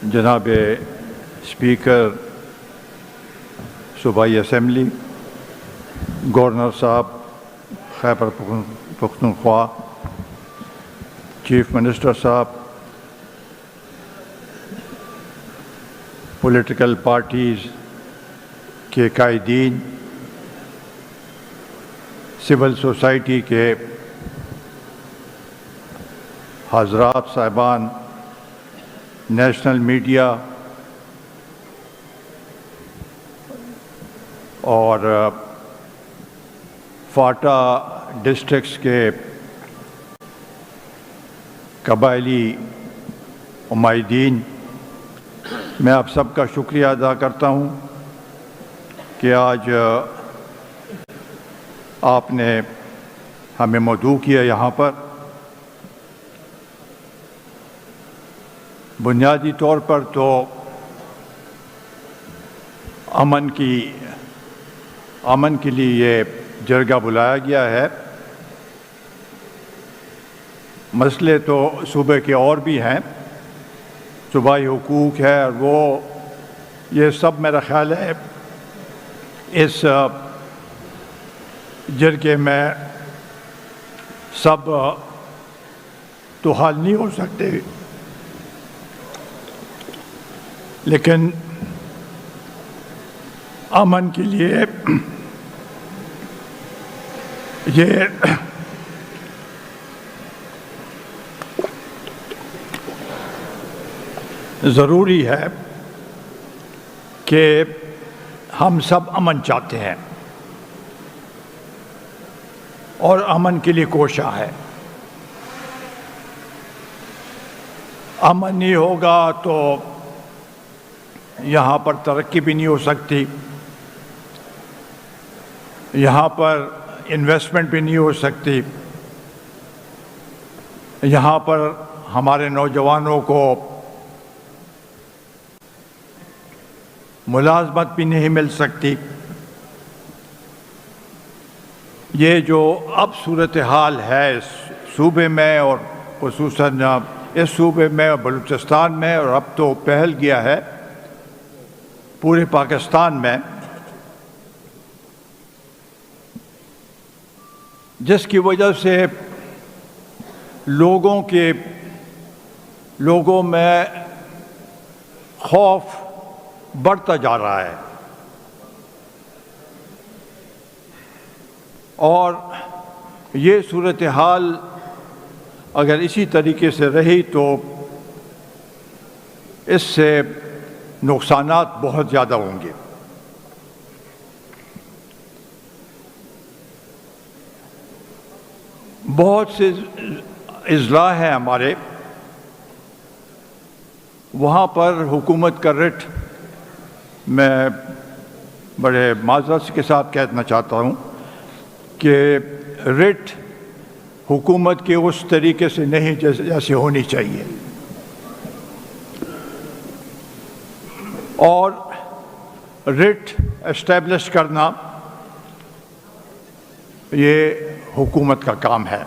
جناب اسپیکر صوبائی assembly, governor صاحب خیبر پختونخوا، چیف منسٹر صاحب، پولیٹیکل پارٹیز کے قائدین، سول سوسائٹی کے حضرات صاحبان، نیشنل میڈیا اور فاٹا ڈسٹرکٹس کے قبائلی عمائدین، میں آپ سب کا شکریہ ادا کرتا ہوں کہ آج آپ نے ہمیں مدعو کیا یہاں پر۔ بنیادی طور پر تو امن کے لیے یہ جرگہ بلایا گیا ہے۔ مسئلے تو صوبے کے اور بھی ہیں، صوبائی حقوق ہے، اور یہ سب میرا خیال ہے اس جرگے میں سب تو حل نہیں ہو سکتے، لیکن امن کے لیے یہ ضروری ہے کہ ہم سب امن چاہتے ہیں اور امن کے لیے کوشاں ہے۔ امن نہیں ہوگا تو یہاں پر ترقی بھی نہیں ہو سکتی، یہاں پر انویسٹمنٹ بھی نہیں ہو سکتی، یہاں پر ہمارے نوجوانوں کو ملازمت بھی نہیں مل سکتی۔ یہ جو اب صورتحال ہے اس صوبے میں، اور خصوصاً اس صوبے میں اور بلوچستان میں، اور اب تو پھیل گیا ہے پورے پاکستان میں، جس کی وجہ سے لوگوں میں خوف بڑھتا جا رہا ہے، اور یہ صورتحال اگر اسی طریقے سے رہی تو اس سے نقصانات بہت زیادہ ہوں گے۔ بہت سے اضلاع ہیں ہمارے، وہاں پر حکومت کا رٹ، میں بڑے معذرت کے ساتھ کہنا چاہتا ہوں کہ رٹ حکومت کے اس طریقے سے نہیں جیسے ہونی چاہیے، اور رٹ اسٹیبلش کرنا یہ حکومت کا کام ہے۔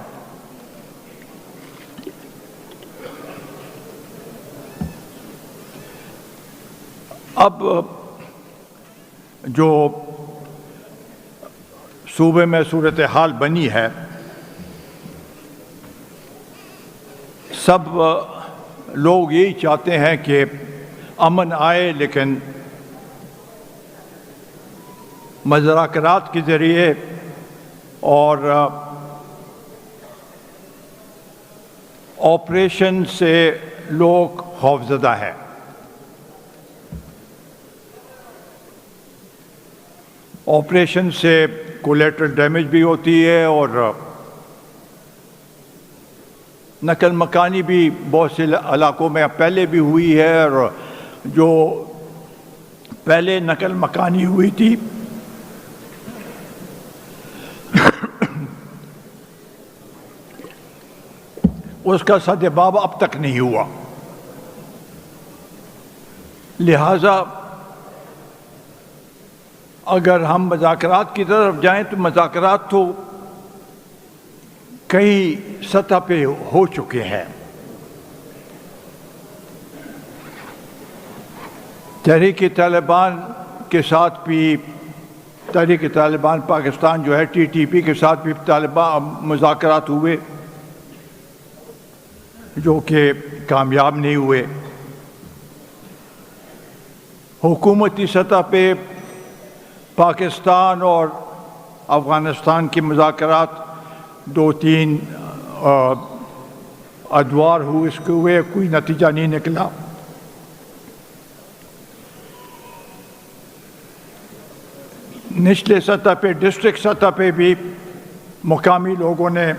اب جو صوبے میں صورتحال بنی ہے، سب لوگ یہی چاہتے ہیں کہ امن آئے، لیکن مذاکرات کے ذریعے اور آپریشن سے لوگ خوفزدہ ہیں۔ آپریشن سے کولیٹرل ڈیمیج بھی ہوتی ہے، اور نقل مکانی بھی بہت سے علاقوں میں پہلے بھی ہوئی ہے، اور جو پہلے نقل مکانی ہوئی تھی اس کا سدباب اب تک نہیں ہوا۔ لہٰذا اگر ہم مذاکرات کی طرف جائیں تو مذاکرات تو کئی سطح پہ ہو چکے ہیں، تحریک طالبان کے ساتھ بھی تحریک طالبان پاکستان جو ہے TTP کے ساتھ بھی طالبان مذاکرات ہوئے جو کہ کامیاب نہیں ہوئے. حکومتی سطح پہ پاکستان اور افغانستان کے مذاکرات 2-3 ادوار ہوئے، اس کے ہوئے کوئی نتیجہ نہیں نکلا. نچلے سطح پہ ڈسٹرکٹ سطح پہ بھی مقامی لوگوں نے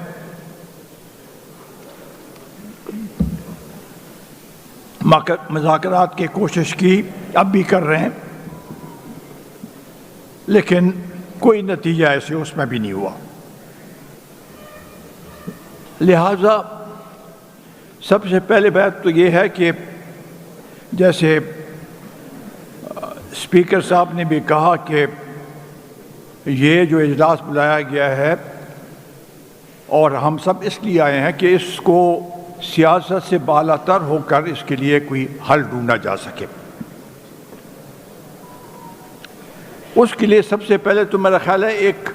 مذاکرات کی کوشش کی، اب بھی کر رہے ہیں، لیکن کوئی نتیجہ ایسے اس میں بھی نہیں ہوا. لہٰذا سب سے پہلے بات تو یہ ہے کہ جیسے اسپیکر صاحب نے بھی کہا کہ یہ جو اجلاس بلایا گیا ہے اور ہم سب اس لیے آئے ہیں کہ اس کو سیاست سے بالا تر ہو کر اس کے لیے کوئی حل ڈھونڈا جا سکے. اس کے لیے سب سے پہلے تو میرا خیال ہے ایک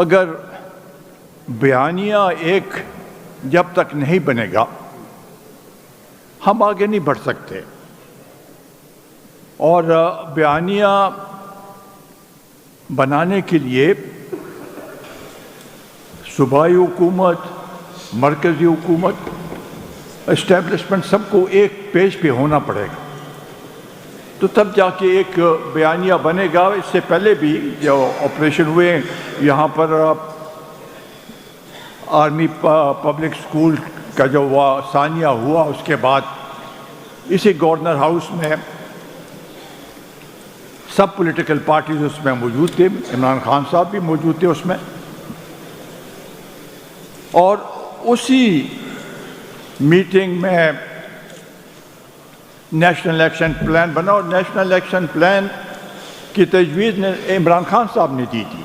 اگر بیانیہ ایک جب تک نہیں بنے گا ہم آگے نہیں بڑھ سکتے. اور بیانیہ بنانے کے لیے صوبائی حکومت، مرکزی حکومت، اسٹیبلشمنٹ سب کو ایک پیج پہ ہونا پڑے گا، تو تب جا کے ایک بیانیہ بنے گا. اس سے پہلے بھی جو آپریشن ہوئے یہاں پر آرمی پبلک سکول کا جو ثانیہ ہوا، اس کے بعد اسی گورنر ہاؤس میں سب پولیٹیکل پارٹیز اس میں موجود تھے، عمران خان صاحب بھی موجود تھے اس میں، اور اسی میٹنگ میں نیشنل الیکشن پلان بنا، اور نیشنل الیکشن پلان کی تجویز عمران خان صاحب نے دی تھی.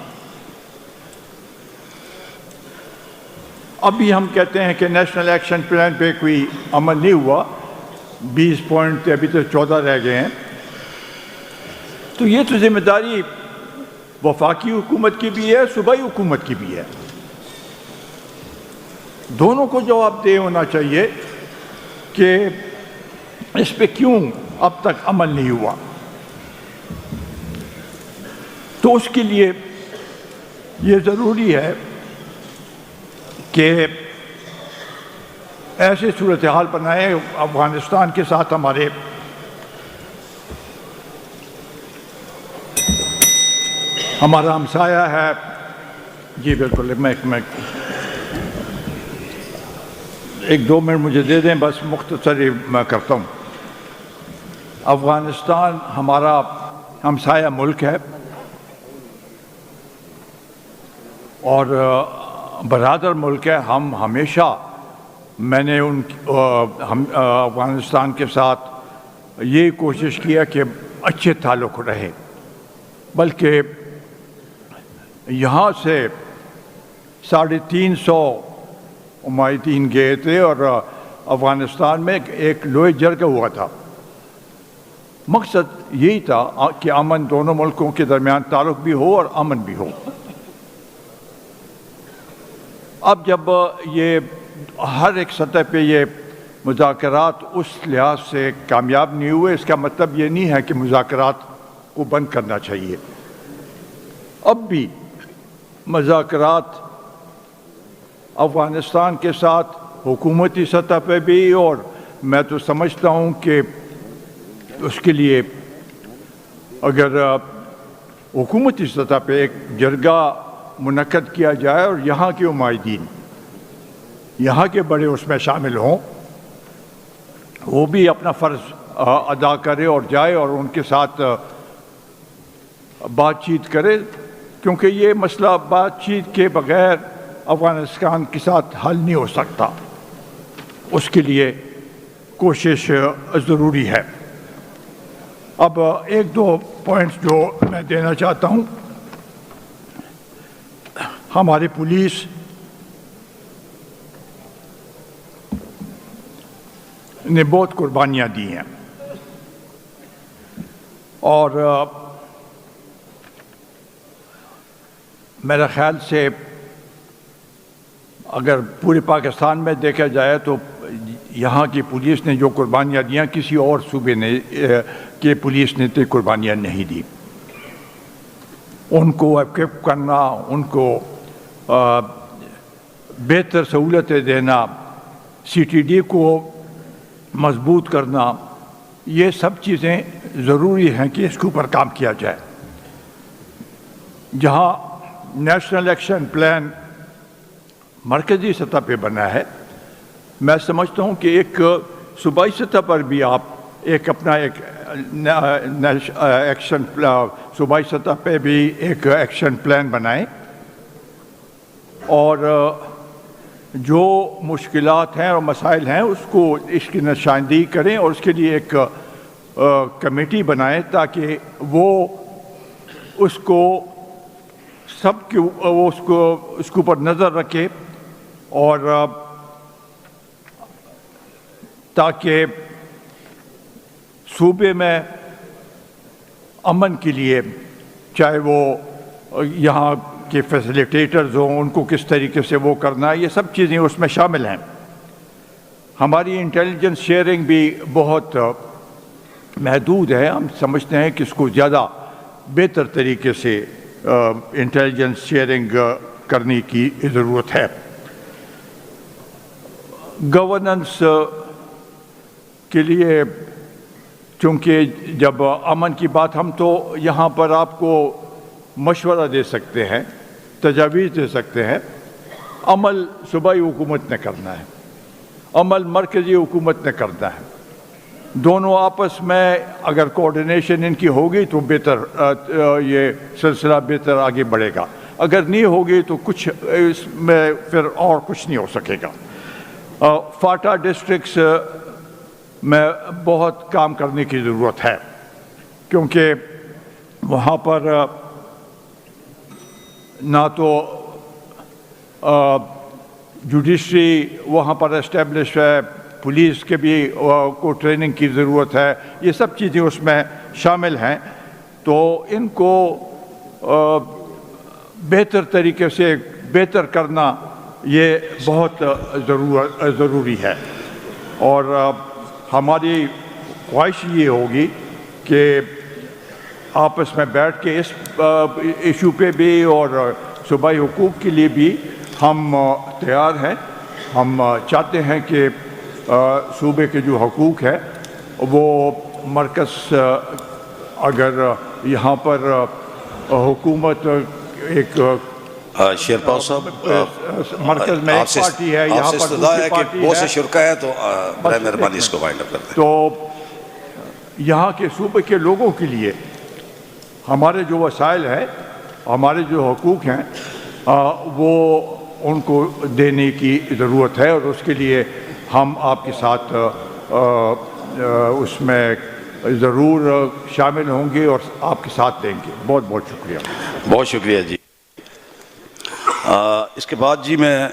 ابھی ہم کہتے ہیں کہ نیشنل ایکشن پلان پہ کوئی عمل نہیں ہوا، 20 پوائنٹ ابھی تو 14 رہ گئے ہیں. تو یہ تو ذمہ داری وفاقی حکومت کی بھی ہے، صوبائی حکومت کی بھی ہے. دونوں کو جواب دہ ہونا چاہیے کہ اس پہ کیوں اب تک عمل نہیں ہوا. تو اس کے لیے یہ ضروری ہے کہ ایسی صورتحال بنائے. افغانستان کے ساتھ ہمارے ہمارا ہمسایہ ہے. جی بالکل، میں 1-2 منٹ مجھے دے دیں، بس مختصر میں کرتا ہوں. افغانستان ہمارا ہمسایہ ملک ہے اور برادر ملک ہے. ہم ہمیشہ میں نے افغانستان کے ساتھ یہ کوشش کیا کہ اچھے تعلق رہے، بلکہ یہاں سے 350 مماثلین گئے تھے اور افغانستان میں ایک لوہے جرگہ ہوا تھا. مقصد یہی تھا کہ امن، دونوں ملکوں کے درمیان تعلق بھی ہو اور امن بھی ہو. اب جب یہ ہر ایک سطح پہ یہ مذاکرات اس لحاظ سے کامیاب نہیں ہوئے، اس کا مطلب یہ نہیں ہے کہ مذاکرات کو بند کرنا چاہیے. اب بھی مذاکرات افغانستان کے ساتھ حکومتی سطح پہ بھی، اور میں تو سمجھتا ہوں کہ اس کے لیے اگر حکومتی سطح پہ ایک جرگہ منعقد کیا جائے اور یہاں کے عمائدین، یہاں کے بڑے اس میں شامل ہوں، وہ بھی اپنا فرض ادا کرے اور جائے اور ان کے ساتھ بات چیت کرے، کیونکہ یہ مسئلہ بات چیت کے بغیر افغانستان کے ساتھ حل نہیں ہو سکتا. اس کے لیے کوشش ضروری ہے. اب 1-2 پوائنٹس جو میں دینا چاہتا ہوں. ہماری پولیس نے بہت قربانیاں دی ہیں. اور میرا خیال سے اگر پورے پاکستان میں دیکھا جائے تو یہاں کی پولیس نے جو قربانیاں دیا کسی اور صوبے نے کہ پولیس نے تو قربانیاں نہیں دی. ان کو ایکوپ کرنا، ان کو بہتر سہولتیں دینا، سی ٹی ڈی کو مضبوط کرنا، یہ سب چیزیں ضروری ہیں کہ اس کے اوپر کام کیا جائے. جہاں نیشنل ایکشن پلان مرکزی سطح پہ بنا ہے، میں سمجھتا ہوں کہ ایک صوبائی سطح پر بھی آپ ایک اپنا ایک ایکشن صوبائی سطح پہ بھی ایک ایکشن پلان بنائیں اور جو مشکلات ہیں اور مسائل ہیں اس کی نشاندہی کریں اور اس کے لیے ایک کمیٹی بنائیں تاکہ وہ اس کو سب کے وہ اس کے اوپر نظر رکھے اور تاکہ صوبے میں امن کے لیے چاہے وہ یہاں کے فیسیلیٹیٹرز ہوں، ان کو کس طریقے سے وہ کرنا ہے، یہ سب چیزیں اس میں شامل ہیں. ہماری انٹیلیجنس شیئرنگ بھی بہت محدود ہے. ہم سمجھتے ہیں کہ اس کو زیادہ بہتر طریقے سے انٹیلیجنس شیئرنگ کرنے کی ضرورت ہے. گورننس کے لیے چونکہ جب امن کی بات، ہم تو یہاں پر آپ کو مشورہ دے سکتے ہیں، تجاویز دے سکتے ہیں. عمل صوبائی حکومت نے کرنا ہے، عمل مرکزی حکومت نے کرنا ہے. دونوں آپس میں اگر کوآرڈینیشن ان کی ہوگی تو بہتر یہ سلسلہ بہتر آگے بڑھے گا. اگر نہیں ہوگی تو کچھ اس میں پھر اور کچھ نہیں ہو سکے گا. فاٹا ڈسٹرکٹس میں بہت کام کرنے کی ضرورت ہے کیونکہ وہاں پر نہ تو جوڈیشری وہاں پر اسٹیبلش ہے، پولیس کے بھی کو ٹریننگ کی ضرورت ہے، یہ سب چیزیں اس میں شامل ہیں. تو ان کو بہتر طریقے سے بہتر کرنا یہ بہت ضروری ہے. اور ہماری خواہش یہ ہوگی کہ آپس میں بیٹھ کے اس ایشو پہ بھی اور صوبائی حقوق کے لیے بھی ہم تیار ہیں. ہم چاہتے ہیں کہ صوبے کے جو حقوق ہے وہ مرکز اگر یہاں پر حکومت ایک شیرپا صاحب مرکز میں ایک پارٹی ہے، یہاں پر دوسری پارٹی بہت سے شرکا ہے تو برائے مہربانی اس کو وائنڈ اپ کرتے ہیں. تو یہاں کے صوبے کے لوگوں کے لیے ہمارے جو وسائل ہیں، ہمارے جو حقوق ہیں وہ ان کو دینے کی ضرورت ہے اور اس کے لیے ہم آپ کے ساتھ اس میں ضرور شامل ہوں گے اور آپ کے ساتھ دیں گے. بہت بہت شکریہ. بہت شکریہ جی. اس کے بعد جی میں